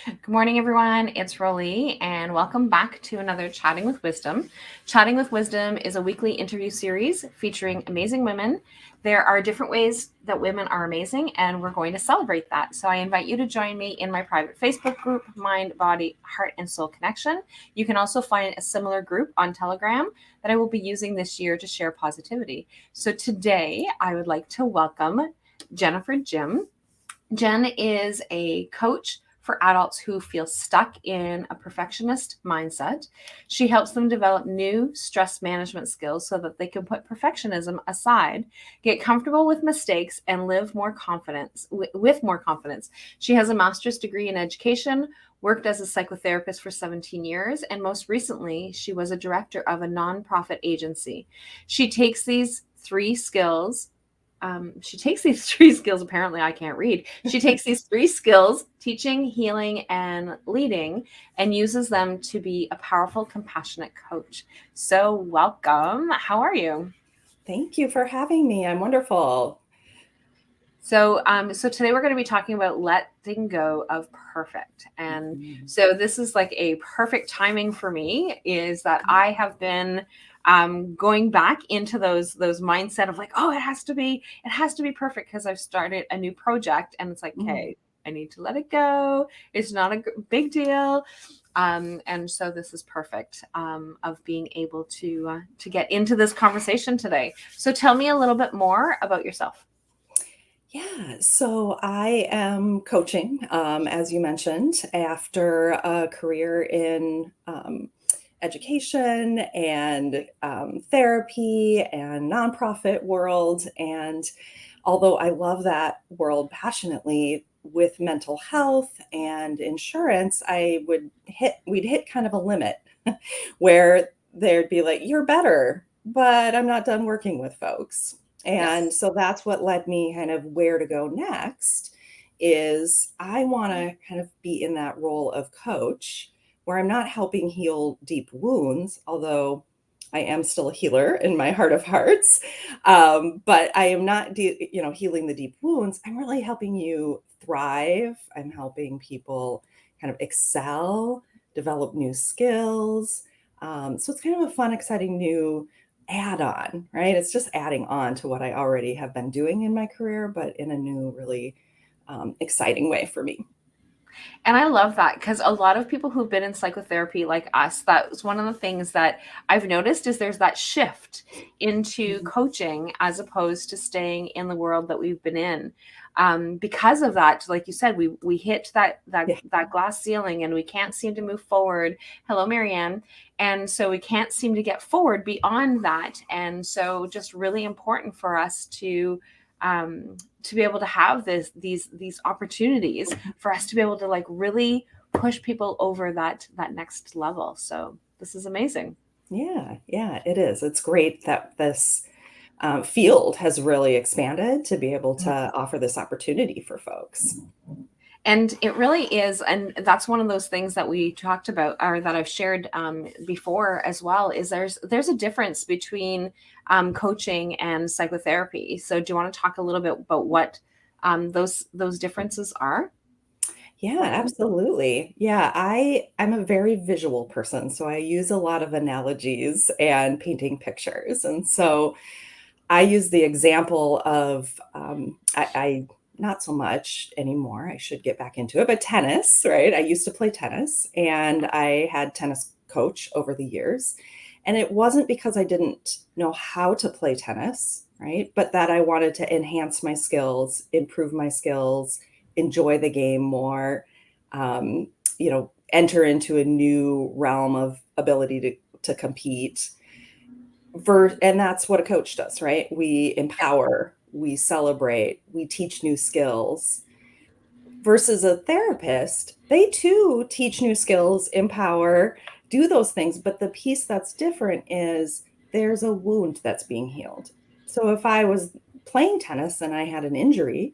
Good morning, everyone. It's Rollie, and welcome back to another Chatting with Wisdom. Chatting with Wisdom is a weekly interview series featuring amazing women. There are different ways that women are amazing, and we're going to celebrate that. So I invite you to join me in my private Facebook group, Mind, Body, Heart, and Soul Connection. You can also find a similar group on Telegram that I will be using this year to share positivity. So today, I would like to welcome Jennifer Jim. Jen is a coach for adults who feel stuck in a perfectionist mindset. She helps them develop new stress management skills so that they can put perfectionism aside, get comfortable with mistakes, and live more confidence with more confidence. She has a master's degree in education, worked as a psychotherapist for 17 years, and most recently, she was a director of a nonprofit agency. She takes these three skills apparently I can't read. She takes these three skills, teaching, healing, and leading, and uses them to be a powerful, compassionate coach. So welcome. How are you? Thank you for having me. I'm wonderful. So today we're going to be talking about letting go of perfect. And so this is like a perfect timing for me is that I have been going back into those mindset of like, oh, it has to be perfect because I've started a new project and it's like, okay, I need to let it go. It's not a big deal. And so this is perfect of being able to get into this conversation today. So tell me a little bit more about yourself. Yeah, so I am coaching, as you mentioned, after a career in education and therapy and nonprofit world. And although I love that world passionately, with mental health and insurance, we'd hit kind of a limit where there'd be like, you're better, but I'm not done working with folks. And Yes. so that's what led me kind of where to go next is I want to kind of be in that role of coach where I'm not helping heal deep wounds, although I am still a healer in my heart of hearts. But I am not, healing the deep wounds. I'm really helping you thrive. I'm helping people kind of excel, develop new skills. So it's kind of a fun, exciting new add on, right? It's just adding on to what I already have been doing in my career, but in a new, really exciting way for me. And I love that because a lot of people who've been in psychotherapy like us, that was one of the things that I've noticed is there's that shift into Mhm. coaching as opposed to staying in the world that we've been in. Because of that, like you said, we hit Yeah. that glass ceiling and we can't seem to move forward. Hello, Marianne. And so we can't seem to get forward beyond that. And so just really important for us to be able to have these opportunities for us to be able to like really push people over that next level. So this is amazing. Yeah, it is. It's great that this field has really expanded to be able to offer this opportunity for folks. And it really is, and that's one of those things that we talked about, or that I've shared before as well. Is there's a difference between coaching and psychotherapy. So do you want to talk a little bit about what those differences are? Yeah, absolutely. Yeah, I'm a very visual person, so I use a lot of analogies and painting pictures. And so I use the example of I not so much anymore. I should get back into it, but tennis, right? I used to play tennis and I had tennis coach over the years. And it wasn't because I didn't know how to play tennis, right? But that I wanted to enhance my skills, improve my skills, enjoy the game more, enter into a new realm of ability to compete and that's what a coach does, right? We empower, we celebrate, we teach new skills. Versus a therapist, they too teach new skills, empower, do those things. But the piece that's different is there's a wound that's being healed. So if I was playing tennis and I had an injury,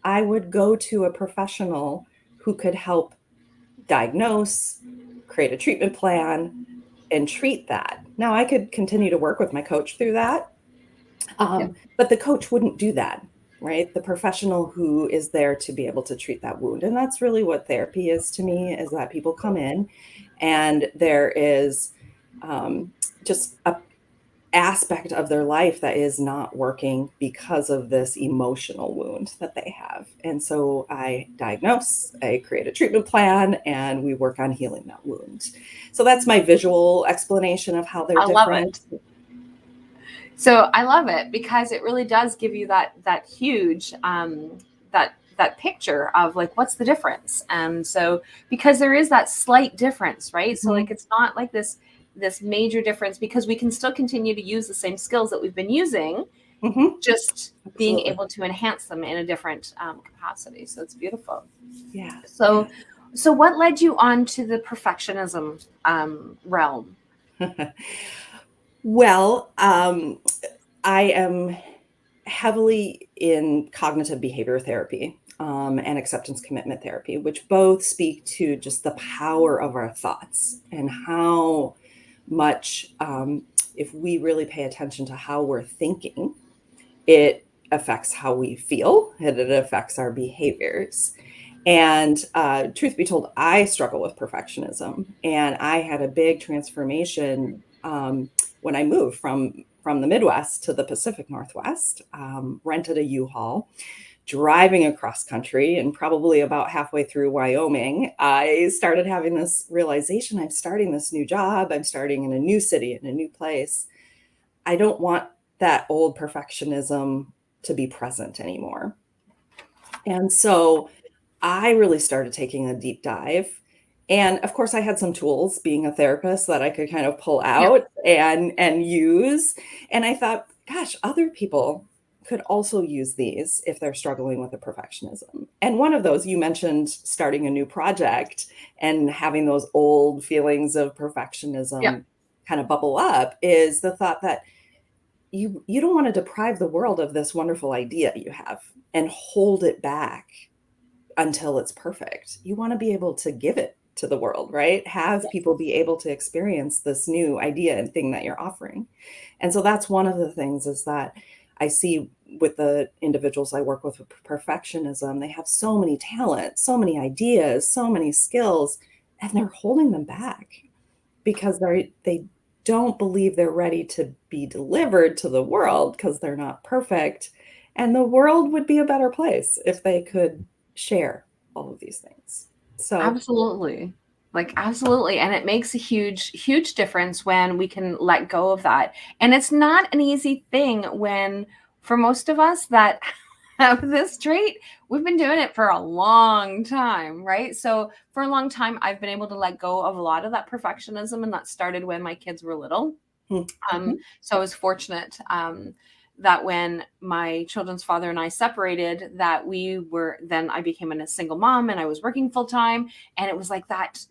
I would go to a professional who could help diagnose, create a treatment plan, and treat that. Now, I could continue to work with my coach through that, Yeah. but the coach wouldn't do that. right? The professional who is there to be able to treat that wound. And that's really what therapy is to me, is that people come in and there is just a aspect of their life that is not working because of this emotional wound that they have. And so I diagnose, I create a treatment plan, and we work on healing that wound. So that's my visual explanation of how they're I love different. it. So I love it because it really does give you that huge that picture of like what's the difference. And so because there is that slight difference, right? So like it's not like this major difference, because we can still continue to use the same skills that we've been using, Mm-hmm. just being Absolutely. able to enhance them in a different capacity. So it's beautiful. Yeah. So so what led you on to the perfectionism realm? Well, I am heavily in cognitive behavior therapy and acceptance commitment therapy, which both speak to just the power of our thoughts and how much, if we really pay attention to how we're thinking, it affects how we feel and it affects our behaviors. And truth be told, I struggle with perfectionism, and I had a big transformation when I moved from the Midwest to the Pacific Northwest. Rented a U-Haul, driving across country, and probably about halfway through Wyoming, I started having this realization: I'm starting this new job. I'm starting in a new city, in a new place. I don't want that old perfectionism to be present anymore. And so I really started taking a deep dive. And of course, I had some tools being a therapist that I could kind of pull Yeah. out and use. And I thought, gosh, other people could also use these if they're struggling with a perfectionism. And one of those, you mentioned starting a new project and having those old feelings of Yeah. perfectionism kind of bubble up, is the thought that you don't want to deprive the world of this wonderful idea you have and hold it back until it's perfect. You want to be able to give it to the world, right? Have people be able to experience this new idea and thing that you're offering. And so that's one of the things, is that I see with the individuals I work with perfectionism, they have so many talents, so many ideas, so many skills, and they're holding them back because they don't believe they're ready to be delivered to the world because they're not perfect. And the world would be a better place if they could share all of these things. So, Absolutely. Like, absolutely. And it makes a huge, huge difference when we can let go of that. And it's not an easy thing when, for most of us that have this trait, we've been doing it for a long time, right? So, for a long time, I've been able to let go of a lot of that perfectionism. And that started when my kids were little. mhm, So I was fortunate that when my children's father and I separated, that then I became a single mom and I was working full time. And it was like that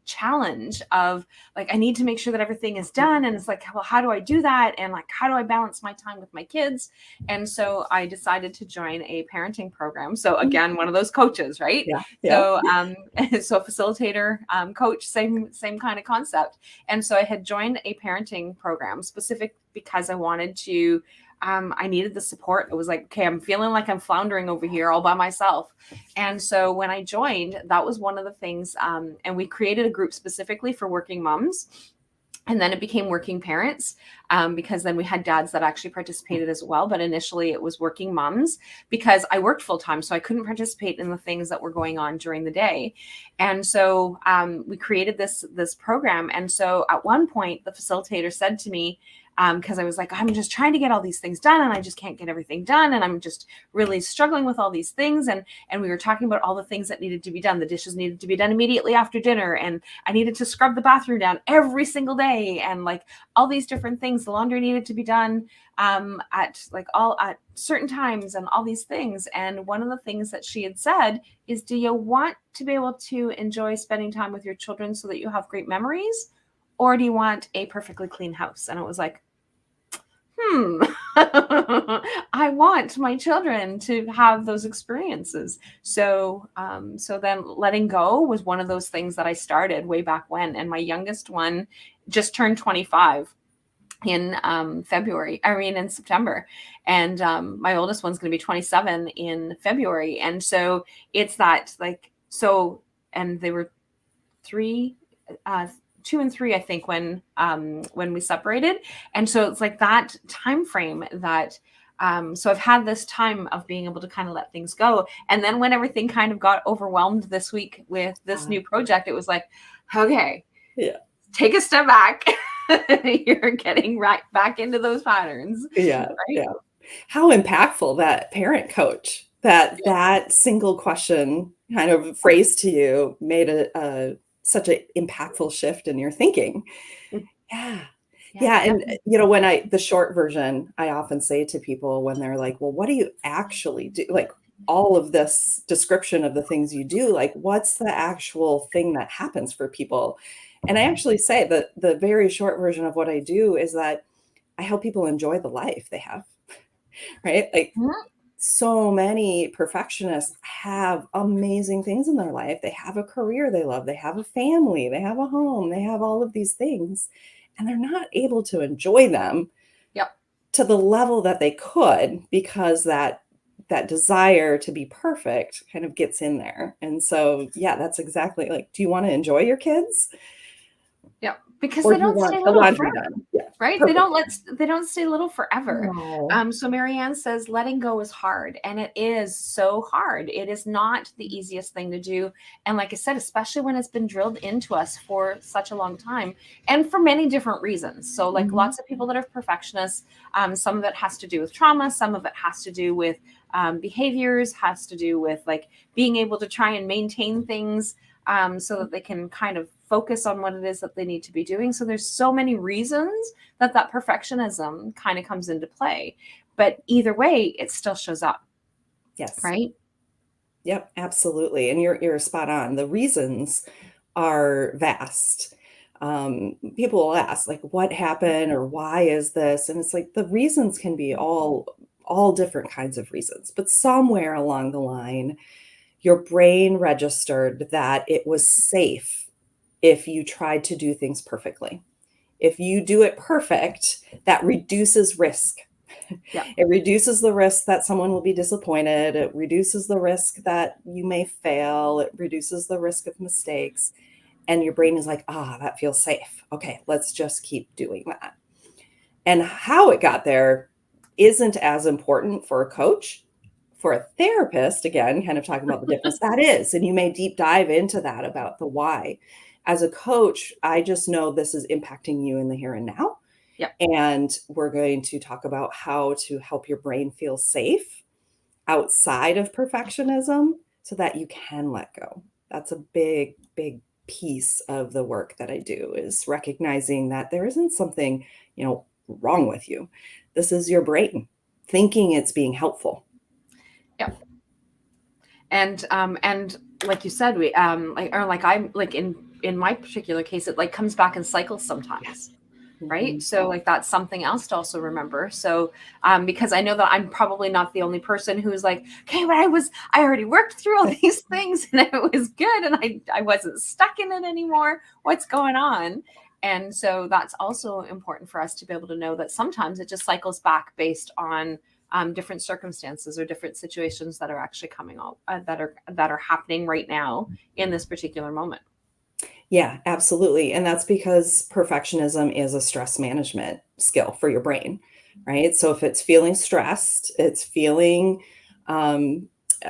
challenge of like, I need to make sure that everything is done. And it's like, well, how do I do that? And like, how do I balance my time with my kids? And so I decided to join a parenting program. So again, one of those coaches, right? yeah, yeah. So, so facilitator, coach, same kind of concept. And so I had joined a parenting program specific because I wanted to, I needed the support. It was like, okay, I'm feeling like I'm floundering over here all by myself. And so when I joined, that was one of the things. And we created a group specifically for working moms. And then it became working parents, because then we had dads that actually participated as well. But initially it was working moms because I worked full time. So I couldn't participate in the things that were going on during the day. And so we created this program. And so at one point, the facilitator said to me, because I was like, I'm just trying to get all these things done and I just can't get everything done. And I'm just really struggling with all these things. And we were talking about all the things that needed to be done. The dishes needed to be done immediately after dinner. And I needed to scrub the bathroom down every single day. And like all these different things, the laundry needed to be done at certain times and all these things. And one of the things that she had said is, do you want to be able to enjoy spending time with your children so that you have great memories? Or do you want a perfectly clean house? And it was like, I want my children to have those experiences. So, so then letting go was one of those things that I started way back when. And my youngest one just turned 25. in in September. And my oldest one's going to be 27 in February. And so it's that like, so, and they were three, 2 and 3, I think, when we separated. And so it's like that time frame that, so I've had this time of being able to kind of let things go. And then when everything kind of got overwhelmed this week with this new project, it was like, okay, Yeah. take a step back. You're getting right back into those patterns. Yeah. Right? Yeah. How impactful that parent coach, that single question kind of phrased to you made such an impactful shift in your thinking. Yeah. Yeah. And, Definitely. when the short version, I often say to people when they're like, well, what do you actually do? Like all of this description of the things you do, like what's the actual thing that happens for people? And I actually say that the very short version of what I do is that I help people enjoy the life they have, right? Like Mhm. so many perfectionists have amazing things in their life. They have a career they love, they have a family, they have a home, they have all of these things, and they're not able to enjoy them Yep. to the level that they could because that desire to be perfect kind of gets in there. And so, yeah, that's exactly like, do you want to enjoy your kids Yep. Because or they do you don't stay want the little laundry forever. done? Yeah, Right? perfect. They don't stay little forever. No. So Marianne says letting go is hard, and it is so hard. It is not the easiest thing to do. And like I said, especially when it's been drilled into us for such a long time and for many different reasons. So like Mhm. lots of people that are perfectionists, some of it has to do with trauma, some of it has to do with behaviors, has to do with like being able to try and maintain things so that they can kind of focus on what it is that they need to be doing. So there's so many reasons that perfectionism kind of comes into play. But either way, it still shows up, Yes. right? Yep, absolutely. And you're spot on. The reasons are vast. People will ask, like, what happened or why is this? And it's like the reasons can be all different kinds of reasons, but somewhere along the line, your brain registered that it was safe if you tried to do things perfectly. If you do it perfect, that reduces risk. Yeah. It reduces the risk that someone will be disappointed. It reduces the risk that you may fail. It reduces the risk of mistakes. And your brain is like, that feels safe. Okay, let's just keep doing that. And how it got there isn't as important for a coach. For a therapist, again, kind of talking about the difference, that is. And you may deep dive into that about the why. As a coach, I just know this is impacting you in the here and now. Yeah. And we're going to talk about how to help your brain feel safe outside of perfectionism so that you can let go. That's a big, big piece of the work that I do is recognizing that there isn't something, wrong with you. This is your brain thinking it's being helpful. Yeah. And like you said, we like I'm like in my particular case, it like comes back in cycles sometimes. Yes. Right. Mhm. So like that's something else to also remember. So because I know that I'm probably not the only person who's like, okay, but I already worked through all these things and it was good and I wasn't stuck in it anymore. What's going on? And so that's also important for us to be able to know that sometimes it just cycles back based on different circumstances or different situations that are actually coming out that are happening right now in this particular moment. Yeah, absolutely. And that's because perfectionism is a stress management skill for your brain, right? So if it's feeling stressed, it's feeling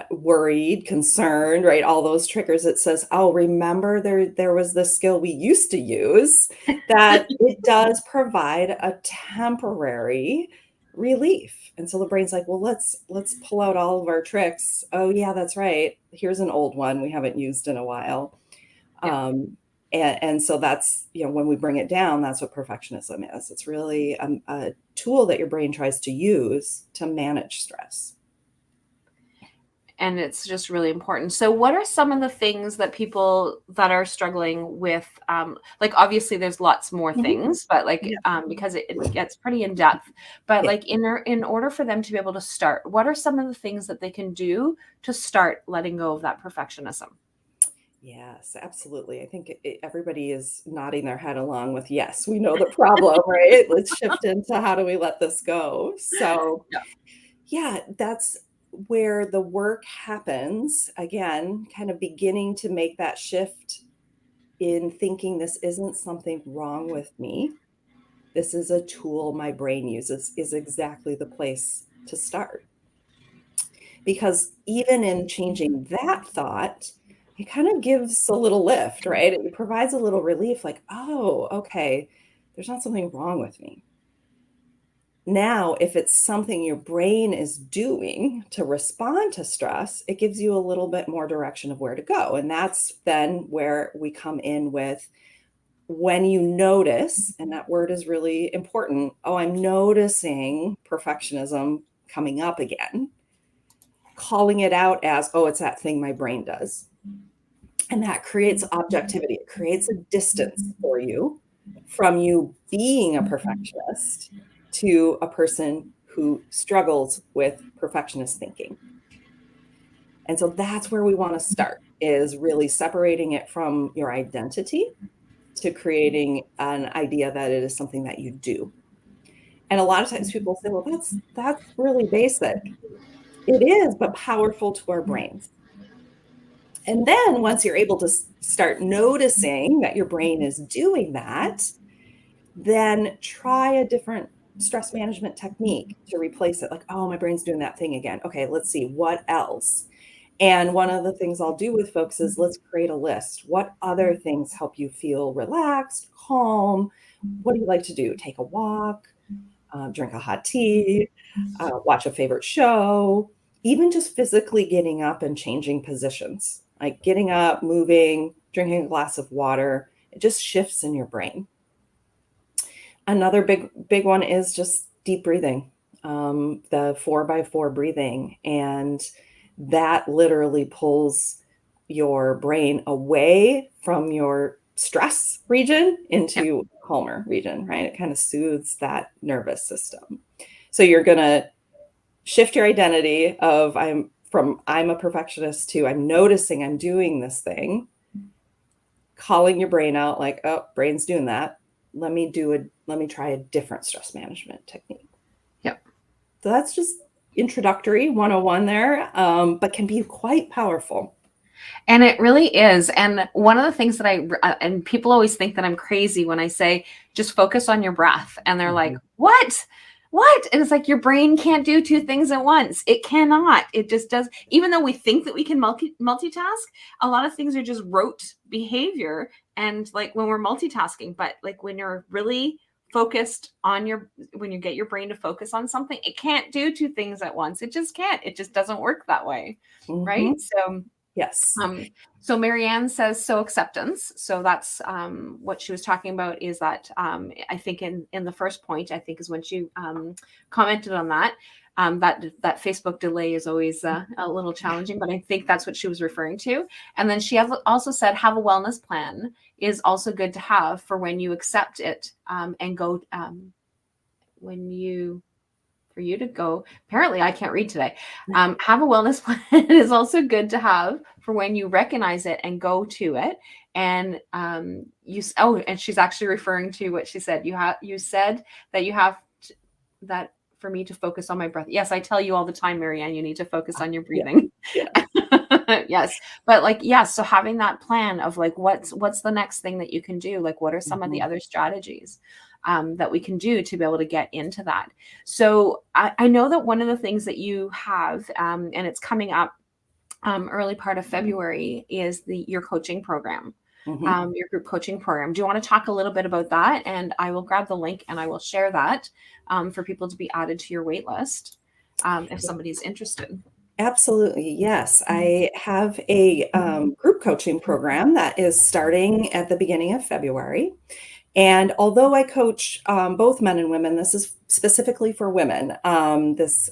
worried, concerned, right? All those triggers, it says, oh, remember there was this skill we used to use that it does provide a temporary relief. And so the brain's like, well, let's pull out all of our tricks. Oh yeah, that's right. Here's an old one we haven't used in a while. Yeah. And so that's, when we bring it down, that's what perfectionism is. It's really a tool that your brain tries to use to manage stress. And it's just really important. So what are some of the things that people that are struggling with like obviously there's lots more Mhm. things, but like Yeah. because it gets pretty in depth, but Yeah. like in order for them to be able to start, what are some of the things that they can do to start letting go of that perfectionism? Yes, absolutely. I think everybody is nodding their head along with, yes, we know the problem, right? Let's shift into how do we let this go? So, Yeah. yeah, that's where the work happens. Again, kind of beginning to make that shift in thinking this isn't something wrong with me. This is a tool my brain uses, is exactly the place to start. Because even in changing that thought, it kind of gives a little lift, right? It provides a little relief like, oh, okay, there's not something wrong with me. Now, if it's something your brain is doing to respond to stress, it gives you a little bit more direction of where to go. And that's then where we come in with when you notice, and that word is really important. Oh, I'm noticing perfectionism coming up again, calling it out as, oh, it's that thing my brain does. And that creates objectivity. It creates a distance for you from you being a perfectionist to a person who struggles with perfectionist thinking. And so that's where we want to start, is really separating it from your identity to creating an idea that it is something that you do. And a lot of times people say, well, that's really basic. It is, but powerful to our brains. And then once you're able to start noticing that your brain is doing that, then try a different stress management technique to replace it. Like, oh, my brain's doing that thing again. Okay, let's see what else. And one of the things I'll do with folks is let's create a list. What other things help you feel relaxed, calm? What do you like to do? Take a walk, drink a hot tea, watch a favorite show, even just physically getting up and changing positions, like getting up, moving, drinking a glass of water. It just shifts in your brain. Another big one is just deep breathing, the 4x4 breathing. And that literally pulls your brain away from your stress region Yep. into a calmer region, right? It kind of soothes that nervous system. So you're going to shift your identity of I'm a perfectionist to I'm noticing I'm doing this thing, calling your brain out like, oh, brain's doing that. Let me try a different stress management technique. Yep. So that's just introductory 101 there, but can be quite powerful. And it really is. And one of the things that and people always think that I'm crazy when I say, just focus on your breath. And they're like, Mhm. what? What? And it's like, your brain can't do two things at once. It cannot. It just does. Even though we think that we can multitask, a lot of things are just rote behavior. And like when we're multitasking, but like when you're really focused on when you get your brain to focus on something, it can't do two things at once. It just can't. It just doesn't work that way. Mhm. Right. So, Yes. so Marianne says, so acceptance. So that's what she was talking about, is that I think in the first point, I think is when she commented on that, that Facebook delay is always a little challenging, but I think that's what she was referring to. And then she also said, have a wellness plan is also good to have for when you accept it and go when you for you to go. Apparently, I can't read today. Have a wellness plan is also good to have for when you recognize it and go to it. And and she's actually referring to what she said. You said that you have that for me to focus on my breath. Yes, I tell you all the time, Marianne, you need to focus on your Yeah. breathing. Yeah. Yes, but like, yes, so having that plan of like what's the next thing that you can do, like what are some of the Mhm. other strategies that we can do to be able to get into that. So I know that one of the things that you have, and it's coming up early part of February, is your coaching program, Mhm. your group coaching program. Do you want to talk a little bit about that? And I will grab the link and I will share that for people to be added to your wait list if somebody's interested. Absolutely. Yes. I have a group coaching program that is starting at the beginning of February. And although I coach both men and women, this is specifically for women, this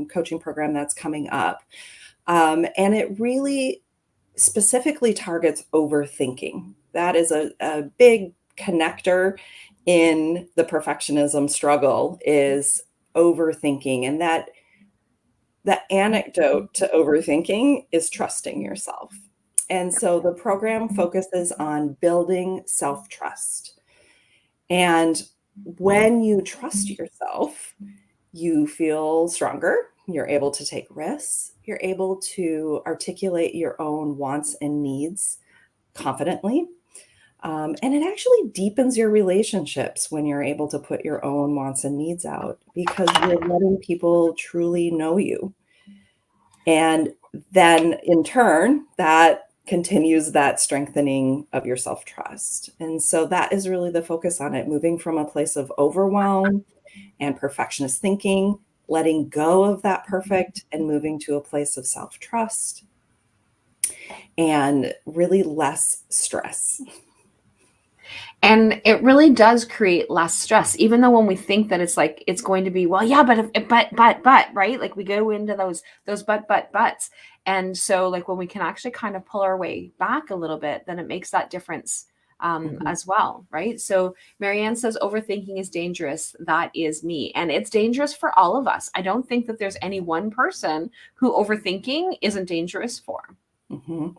coaching program that's coming up. And it really specifically targets overthinking. That is a big connector in the perfectionism struggle, is overthinking. And the antidote to overthinking is trusting yourself. And so the program focuses on building self-trust. And when you trust yourself, you feel stronger. You're able to take risks. You're able to articulate your own wants and needs confidently. And it actually deepens your relationships when you're able to put your own wants and needs out because you're letting people truly know you. And then in turn, that continues that strengthening of your self trust. And so that is really the focus on it, moving from a place of overwhelm and perfectionist thinking, letting go of that perfect and moving to a place of self trust and really less stress. And it really does create less stress, even though when we think that it's like it's going to be, well, yeah, but but, right? Like we go into those buts. And so like when we can actually kind of pull our way back a little bit, then it makes that difference Mhm. as well, right? So Marianne says overthinking is dangerous. That is me. And it's dangerous for all of us. I don't think that there's any one person who overthinking isn't dangerous for. Mhm.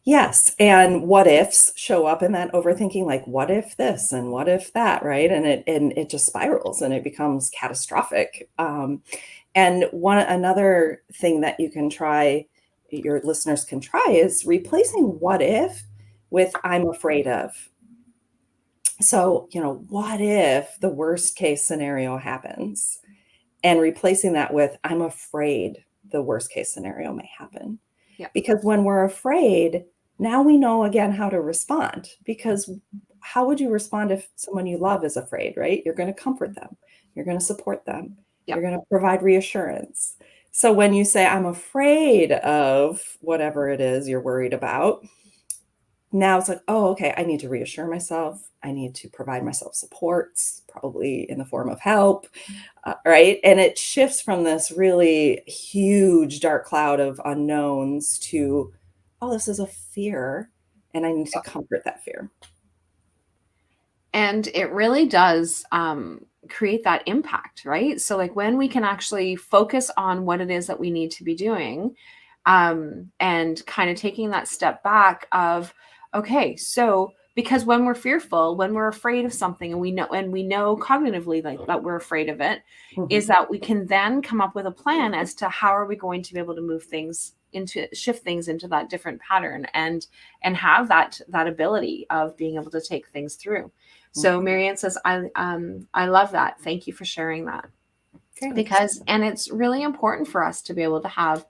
Yes, and what ifs show up in that overthinking, like, "What if this and what if that," right? And it just spirals and it becomes catastrophic. And one another thing that you can try your listeners can try is replacing "what if" with "I'm afraid of." So, what if the worst case scenario happens? And replacing that with "I'm afraid the worst case scenario may happen." Yep. Because when we're afraid, now we know again how to respond. Because how would you respond if someone you love is afraid, right? You're going to comfort them, you're going to support them, you're Yep. going to provide reassurance. So when you say, "I'm afraid of whatever it is you're worried about," now it's like, oh, okay, I need to reassure myself. I need to provide myself supports, probably in the form of help, right? And it shifts from this really huge dark cloud of unknowns to, oh, this is a fear, and I need to comfort that fear. And it really does create that impact, right? So like when we can actually focus on what it is that we need to be doing, and kind of taking that step back of, okay, so because when we're fearful, when we're afraid of something, and we know cognitively like that we're afraid of it, is Mhm, that we can then come up with a plan as to how are we going to be able to move things into shift things into that different pattern, and have that ability of being able to take things through. So mhm. Marianne says, I love that. Thank you for sharing that. Great. Because and it's really important for us to be able to have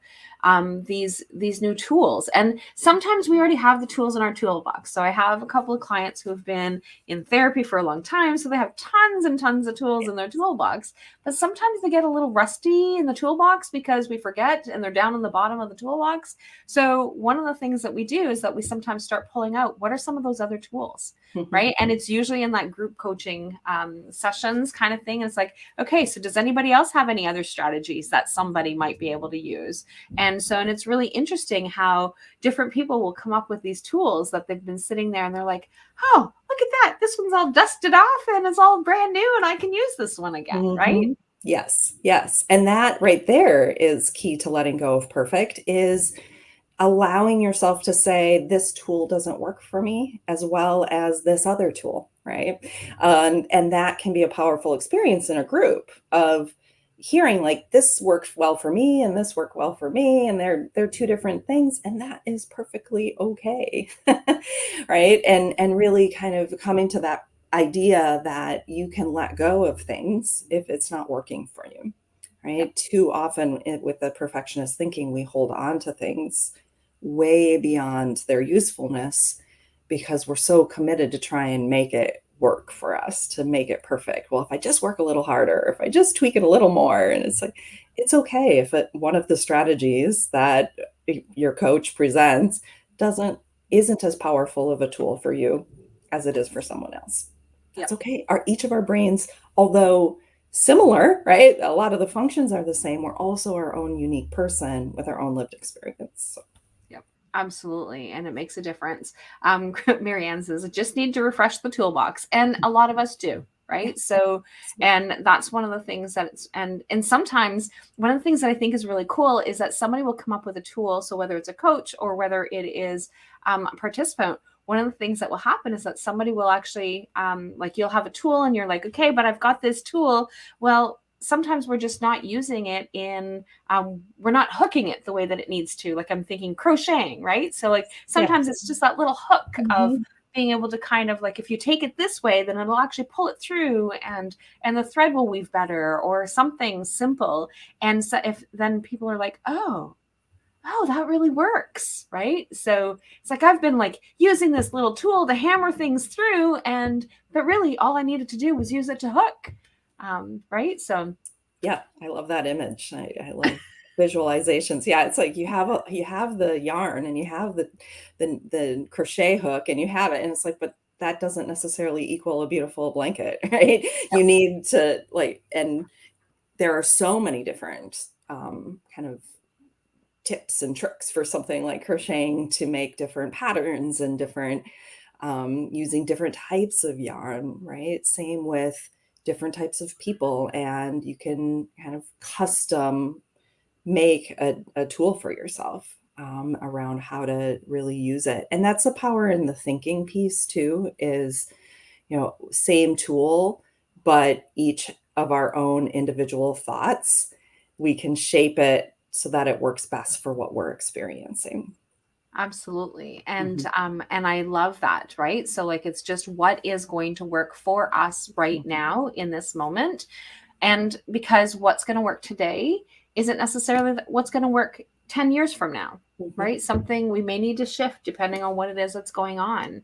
these new tools, and sometimes we already have the tools in our toolbox. So I have a couple of clients who have been in therapy for a long time, so they have tons and tons of tools in their toolbox, but sometimes they get a little rusty in the toolbox because we forget and they're down in the bottom of the toolbox. So one of the things that we do is that we sometimes start pulling out what are some of those other tools, Mhm, right? And it's usually in that group coaching sessions kind of thing. And it's like, okay, so does anybody else have any other strategies that somebody might be able to use? And it's really interesting how different people will come up with these tools that they've been sitting there and they're like, oh, look at that. This one's all dusted off and it's all brand new and I can use this one again, right? mhm. Yes, yes. And that right there is key to letting go of perfect is allowing yourself to say, this tool doesn't work for me as well as this other tool, right? And that can be a powerful experience in a group of hearing like this worked well for me and this worked well for me and they're two different things and that is perfectly okay. Right? And really kind of coming to that idea that you can let go of things if it's not working for you. Yep. Right? Too often with the perfectionist thinking, we hold on to things way beyond their usefulness because we're so committed to try and make it work for us, to make it perfect. Well, if I just work a little harder, if I just tweak it a little more, and it's like, it's okay if one of the strategies that your coach presents doesn't isn't as powerful of a tool for you as it is for someone else. That's Yep. okay. Each of our brains, although similar, right? A lot of the functions are the same. We're also our own unique person with our own lived experience. So, Yep. Absolutely. And it makes a difference. Marianne says, I just need to refresh the toolbox. And a lot of us do. right? So, and that's one of the things that it's, and sometimes one of the things that I think is really cool is that somebody will come up with a tool. So whether it's a coach or whether it is a participant, one of the things that will happen is that somebody will actually, like you'll have a tool and you're like, okay, but I've got this tool. Well, sometimes we're just not using it in, we're not hooking it the way that it needs to. Like I'm thinking crocheting, right? So like Yeah. sometimes it's just that little hook of Mhm. being able to kind of like, if you take it this way, then it'll actually pull it through and the thread will weave better or something simple. And so if then people are like, oh, that really works, right? So it's like I've been like using this little tool to hammer things through, but really all I needed to do was use it to hook, right? So Yeah, I love that image. I love visualizations. Yeah, it's like you have the yarn and you have the crochet hook and you have it, and it's like, but that doesn't necessarily equal a beautiful blanket, right? You need to like, and there are so many different kind of tips and tricks for something like crocheting to make different patterns and different using different types of yarn, right? Same with different types of people, and you can kind of custom make a tool for yourself around how to really use it. And that's the power in the thinking piece too, is, same tool, but each of our own individual thoughts, we can shape it so that it works best for what we're experiencing. absolutely. Mhm, And I love that, right? So like it's just what is going to work for us right mhm, now in this moment. And because what's going to work today isn't necessarily what's going to work 10 years from now, mhm, right? Something we may need to shift depending on what it is that's going on,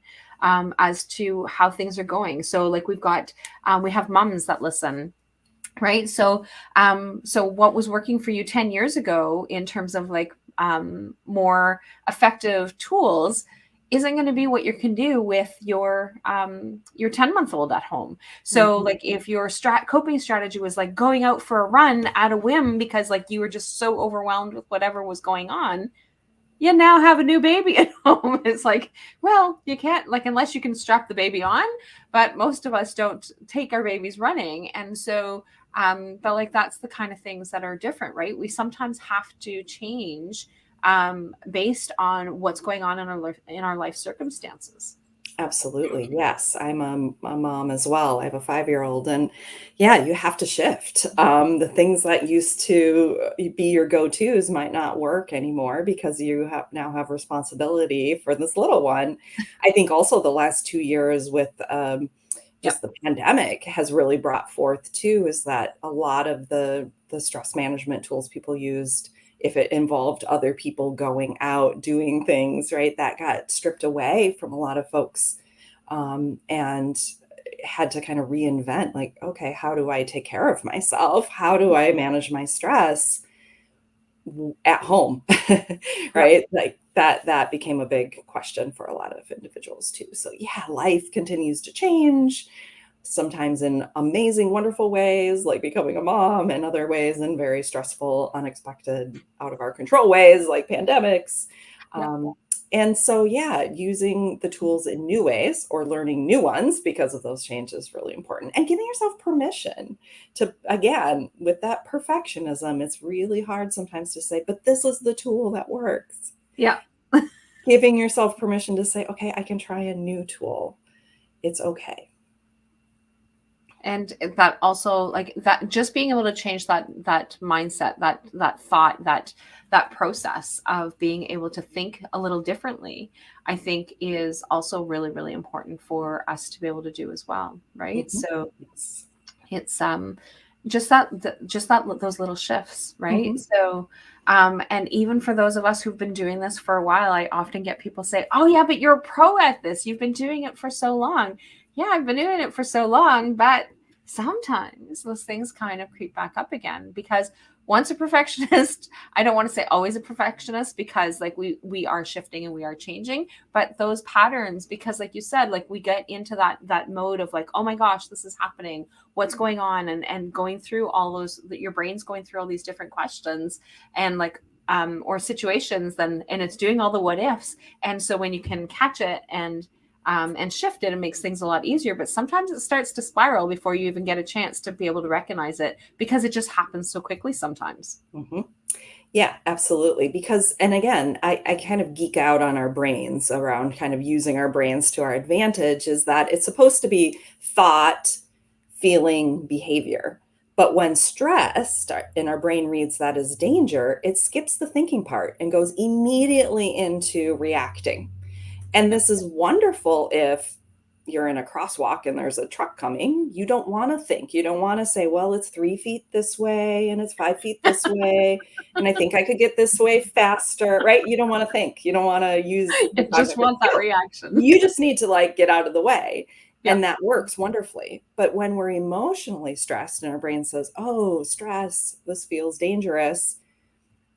as to how things are going. So like we have moms that listen, right? So so what was working for you 10 years ago in terms of like more effective tools isn't going to be what you can do with your 10-month old at home. So mhm. like if your coping strategy was like going out for a run at a whim because like you were just so overwhelmed with whatever was going on, you now have a new baby at home. It's like, well, you can't, like, unless you can strap the baby on, but most of us don't take our babies running. And so, but like, that's the kind of things that are different, right? We sometimes have to change based on what's going on in our life circumstances. Absolutely. Yes. I'm a mom as well. I have a 5-year-old, and yeah, you have to shift. The things that used to be your go-tos might not work anymore because you now have responsibility for this little one. I think also the last 2 years with just Yep. the pandemic has really brought forth too, is that a lot of the stress management tools people used, if it involved other people going out doing things, right, that got stripped away from a lot of folks, and had to kind of reinvent, like, okay, how do I take care of myself? How do I manage my stress at home? Yep. Right? Like that became a big question for a lot of individuals too. So yeah, life continues to change, sometimes in amazing, wonderful ways, like becoming a mom, and other ways in very stressful, unexpected, out of our control ways, like pandemics. Yep. And so, yeah, using the tools in new ways or learning new ones because of those changes is really important. And giving yourself permission to, again, with that perfectionism, it's really hard sometimes to say, but this is the tool that works. Yep. Giving yourself permission to say, okay, I can try a new tool. It's okay. And that also like that, just being able to change that mindset, that thought, that process of being able to think a little differently, I think is also really really important for us to be able to do as well, right? Mhm. So Yes. it's just that those little shifts, right? Mhm. So and even for those of us who've been doing this for a while, I often get people say, oh yeah, but you're a pro at this, you've been doing it for so long. Yeah, I've been doing it for so long, but sometimes those things kind of creep back up again because once a perfectionist, I don't want to say always a perfectionist because like we are shifting and we are changing, but those patterns, because like you said, like we get into that mode of like, oh my gosh, this is happening, what's going on, and going through all those, your brain's going through all these different questions and like or situations, then and it's doing all the what ifs. And so when you can catch it and and shift it and makes things a lot easier. But sometimes it starts to spiral before you even get a chance to be able to recognize it, because it just happens so quickly sometimes. Hmm. Yeah, absolutely. Because, and again, I kind of geek out on our brains around kind of using our brains to our advantage, is that it's supposed to be thought, feeling, behavior. But when stressed and our brain reads that as danger, it skips the thinking part and goes immediately into reacting. And Yeah. this is wonderful if you're in a crosswalk and there's a truck coming. You don't want to think. You don't want to say, well, it's 3 feet this way and it's 5 feet this way. And I think I could get this way faster, right? You don't want to think. You don't want to use the You just cognitive want that skill. reaction. You just need to like get out of the way. Yeah. And that works wonderfully. But when we're emotionally stressed and our brain says, oh, stress, this feels dangerous,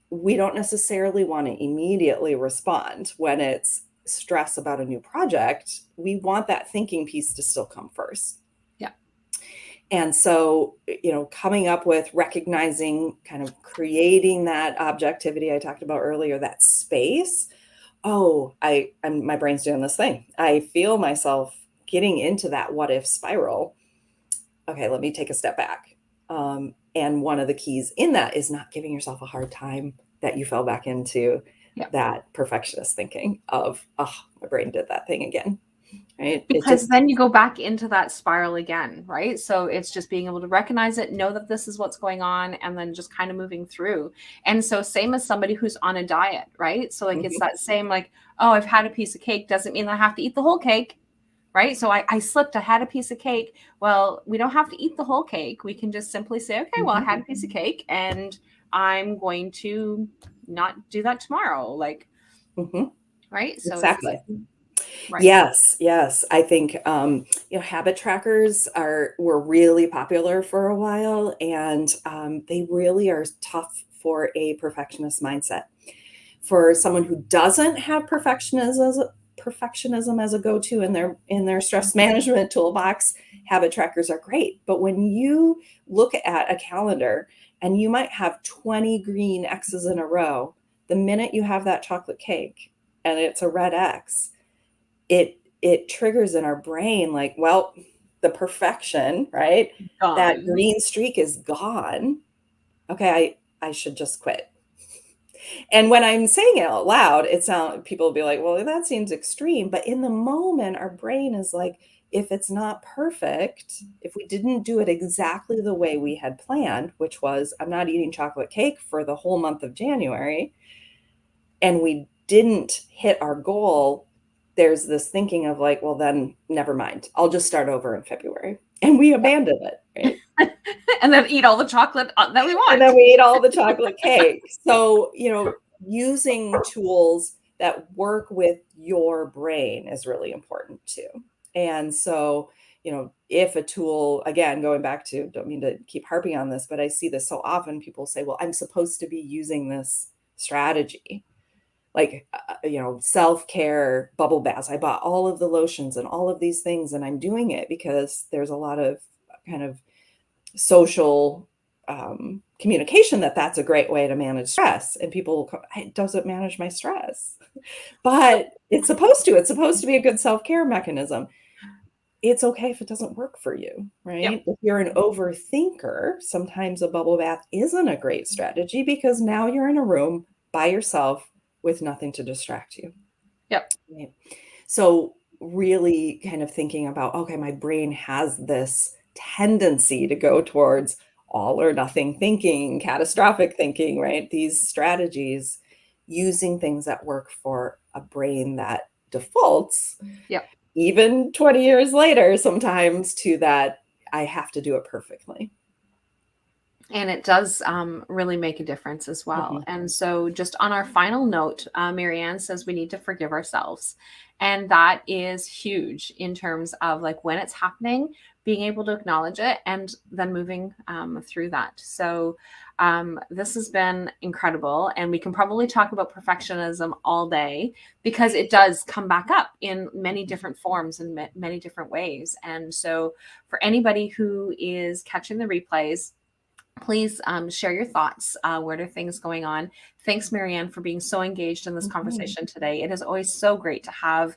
we don't necessarily want to immediately respond when it's stress about a new project. We want that thinking piece to still come first. Yeah. And so, coming up with recognizing, kind of creating that objectivity I talked about earlier, that space. Oh, my brain's doing this thing. I feel myself getting into that what if spiral. Okay, let me take a step back. And one of the keys in that is not giving yourself a hard time that you fell back into Yeah. that perfectionist thinking of, oh, my brain did that thing again. Right. It Because just, then you go back into that spiral again, right? So it's just being able to recognize it, know that this is what's going on, and then just kind of moving through. And so same as somebody who's on a diet, right? So like it's mhm, that same like, oh, I've had a piece of cake doesn't mean I have to eat the whole cake, right? So I slipped, I had a piece of cake. Well, we don't have to eat the whole cake. We can just simply say, okay, well, I mhm, had a piece of cake and I'm going to not do that tomorrow. Like, mhm, right? So it's exactly. right. Yes, yes. I think habit trackers were really popular for a while, and they really are tough for a perfectionist mindset. For someone who doesn't have perfectionism as a go-to in their stress management toolbox, habit trackers are great. But when you look at a calendar and you might have 20 green X's in a row, the minute you have that chocolate cake and it's a red X, it triggers in our brain like, well, the perfection, right? That Gone. green streak is gone. Okay, I should just quit. And when I'm saying it out loud, people will be like, well, that seems extreme. But in the moment, our brain is like, if it's not perfect, if we didn't do it exactly the way we had planned, which was I'm not eating chocolate cake for the whole month of January, and we didn't hit our goal, there's this thinking of like, well, then never mind. I'll just start over in February. And we abandon it, right? And then eat all the chocolate that we And want. then we eat all the chocolate cake. So, using tools that work with your brain is really important too. And so, if a tool, again, going back to, don't mean to keep harping on this, but I see this so often, people say, well, I'm supposed to be using this strategy. Like, self-care bubble baths. I bought all of the lotions and all of these things, and I'm doing it because there's a lot of kind of social communication that that's a great way to manage stress. And people go, it doesn't manage my stress. But it's supposed to be a good self-care mechanism. It's okay if it doesn't work for you, Yep. right? If you're an overthinker, sometimes a bubble bath isn't a great strategy because now you're in a room by yourself with nothing to distract you. Yep. Right? So really kind of thinking about, okay, my brain has this tendency to go towards all or nothing thinking, catastrophic thinking, right? These strategies, using things that work for a brain that defaults, Yep. even 20 years later, sometimes to that, I have to do it perfectly. And it does really make a difference as well. Mhm. And so, just on our final note, Marianne says we need to forgive ourselves. And that is huge in terms of like when it's happening, being able to acknowledge it and then moving through that. So, this has been incredible. And we can probably talk about perfectionism all day because it does come back up in many different forms and many different ways. And so, for anybody who is catching the replays, please share your thoughts. What are things going on? Thanks, Marianne, for being so engaged in this Mhm. conversation today. It is always so great to have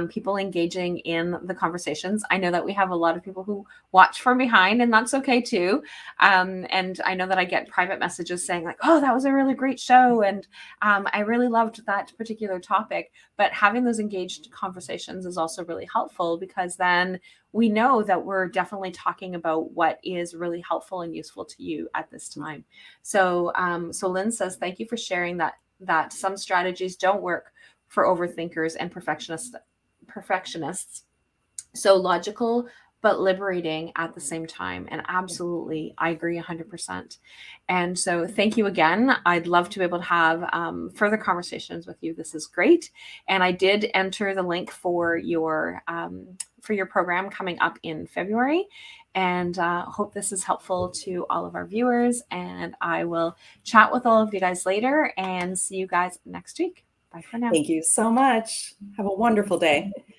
people engaging in the conversations. I know that we have a lot of people who watch from behind, and that's okay too. And I know that I get private messages saying like, "Oh, that was a really great show," and I really loved that particular topic. But having those engaged conversations is also really helpful, because then we know that we're definitely talking about what is really helpful and useful to you at this time. So Lynn says, thank you for sharing that some strategies don't work for overthinkers and perfectionists. So logical but liberating at the same time. And absolutely, I agree 100%. And so thank you again. I'd love to be able to have further conversations with you. This is great. And I did enter the link for your program coming up in February. And hope this is helpful to all of our viewers. And I will chat with all of you guys later and see you guys next week. Bye for now. Thank you so much. Have a wonderful day.